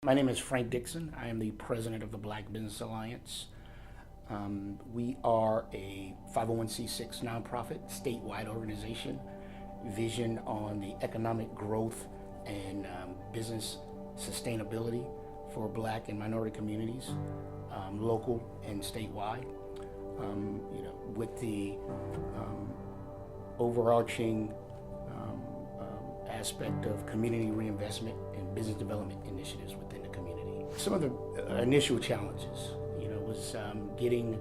My name is Frank Dixon. I am the president of the Black Business Alliance. We are a 501c6 nonprofit, statewide organization, vision on the economic growth and business sustainability for Black and minority communities, local and statewide. With the overarching aspect of community reinvestment and business development initiatives within the community. Some of the initial challenges, was getting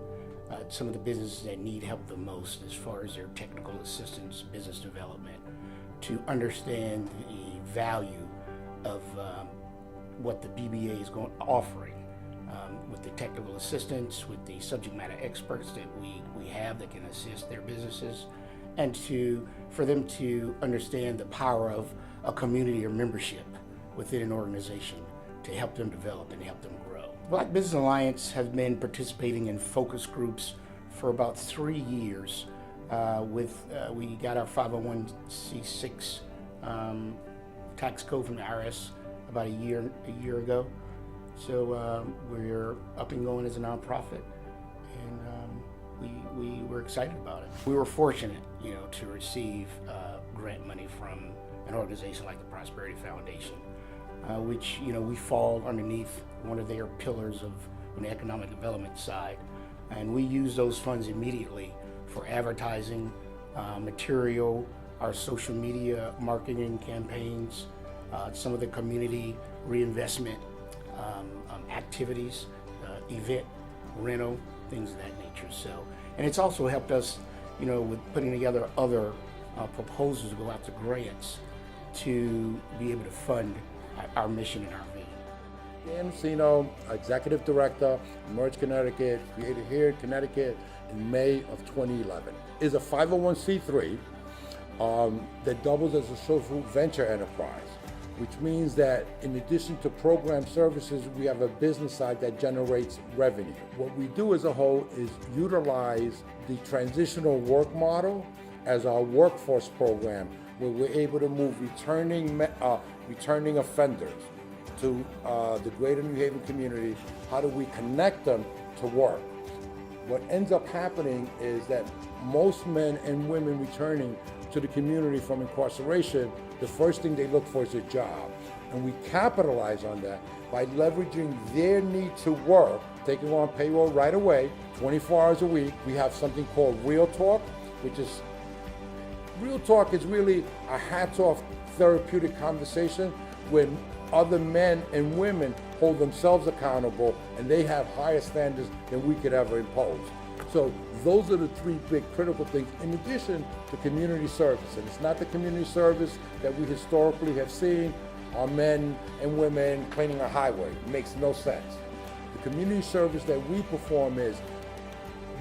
some of the businesses that need help the most as far as their technical assistance, business development, to understand the value of what the BBA is offering with the technical assistance, with the subject matter experts that we have that can assist their businesses, and for them to understand the power of a community or membership within an organization to help them develop and help them grow. Black Business Alliance has been participating in focus groups for about 3 years. We got our 501c6 tax code from the IRS about a year ago. So we're up and going as a nonprofit, and we were excited about it. We were fortunate, to receive grant money from an organization like the Prosperity Foundation, which, we fall underneath one of their pillars on the economic development side. And we use those funds immediately for advertising, material, our social media marketing campaigns, some of the community reinvestment activities, event, rental, things of that nature. So, and it's also helped us, with putting together other proposals to go out to grants to be able to fund our mission and our vision. Dan MC No, Executive Director, Merge, Connecticut, created here in Connecticut in May of 2011. Is a 501c3 that doubles as a social venture enterprise, which means that in addition to program services, we have a business side that generates revenue. What we do as a whole is utilize the transitional work model as our workforce program, where we're able to move returning offenders to the greater New Haven community. How do we connect them to work? What ends up happening is that most men and women returning to the community from incarceration, the first thing they look for is a job. And we capitalize on that by leveraging their need to work, taking on payroll right away, 24 hours a week. We have something called Real Talk, Real Talk is really a hats-off therapeutic conversation when other men and women hold themselves accountable and they have higher standards than we could ever impose. So those are the three big critical things, in addition to community service. And it's not the community service that we historically have seen, our men and women cleaning a highway. It makes no sense. The community service that we perform is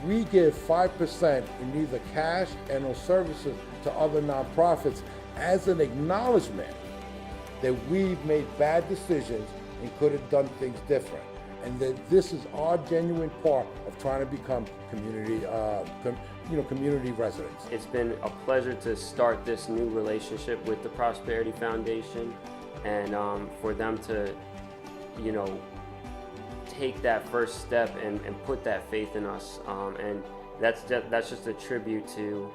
we give 5% in either cash and or services to other nonprofits as an acknowledgement that we've made bad decisions and could have done things different. And that this is our genuine part of trying to become community residents. It's been a pleasure to start this new relationship with the Prosperity Foundation, and for them to, take that first step and put that faith in us. And that's just a tribute to,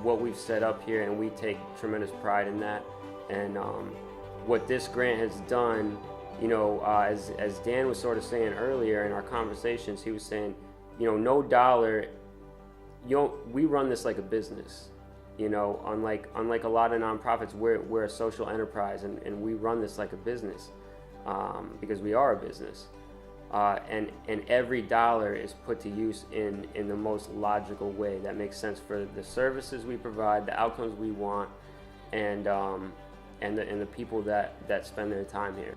what we've set up here, and we take tremendous pride in that. And what this grant has done, as Dan was sort of saying earlier in our conversations, he was saying, no dollar, we run this like a business. Unlike a lot of nonprofits, we're a social enterprise, and we run this like a business because we are a business. And every dollar is put to use in the most logical way that makes sense for the services we provide, the outcomes we want, and the people that spend their time here.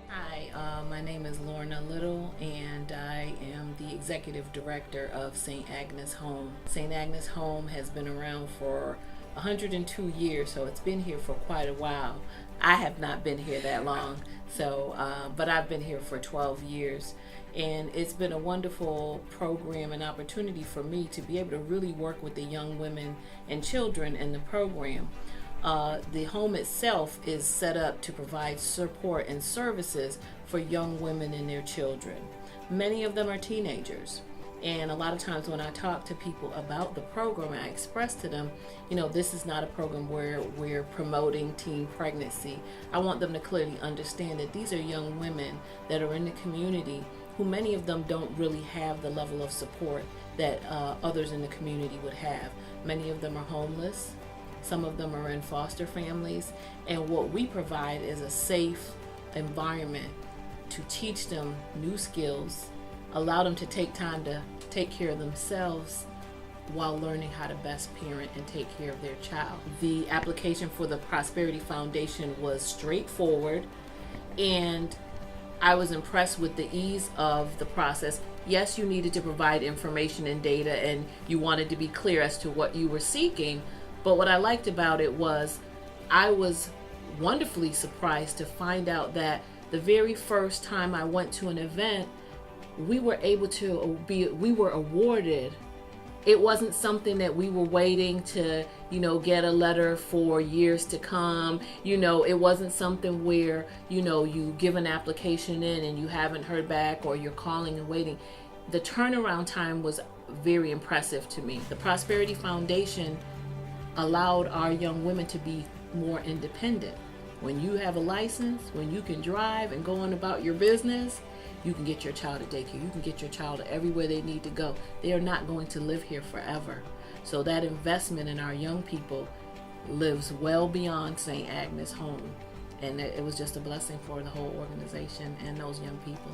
Hi, my name is Lorna Little, and I am the Executive Director of St. Agnes Home. St. Agnes Home has been around for 102 years, so it's been here for quite a while. I have not been here that long, but I've been here for 12 years. And it's been a wonderful program and opportunity for me to be able to really work with the young women and children in the program. The home itself is set up to provide support and services for young women and their children. Many of them are teenagers. And a lot of times when I talk to people about the program, I express to them, this is not a program where we're promoting teen pregnancy. I want them to clearly understand that these are young women that are in the community who many of them don't really have the level of support that others in the community would have. Many of them are homeless. Some of them are in foster families. And what we provide is a safe environment to teach them new skills, allow them to take time to take care of themselves while learning how to best parent and take care of their child. The application for the Prosperity Foundation was straightforward, and I was impressed with the ease of the process. Yes, you needed to provide information and data, and you wanted to be clear as to what you were seeking, but what I liked about it was I was wonderfully surprised to find out that the very first time I went to an event, we were awarded. It wasn't something that we were waiting to, get a letter for years to come. It wasn't something where, you give an application in and you haven't heard back, or you're calling and waiting. The turnaround time was very impressive to me. The Prosperity Foundation allowed our young women to be more independent. When you have a license, when you can drive and go on about your business, you can get your child to daycare. You can get your child everywhere they need to go. They are not going to live here forever. So that investment in our young people lives well beyond St. Agnes Home. And it was just a blessing for the whole organization and those young people.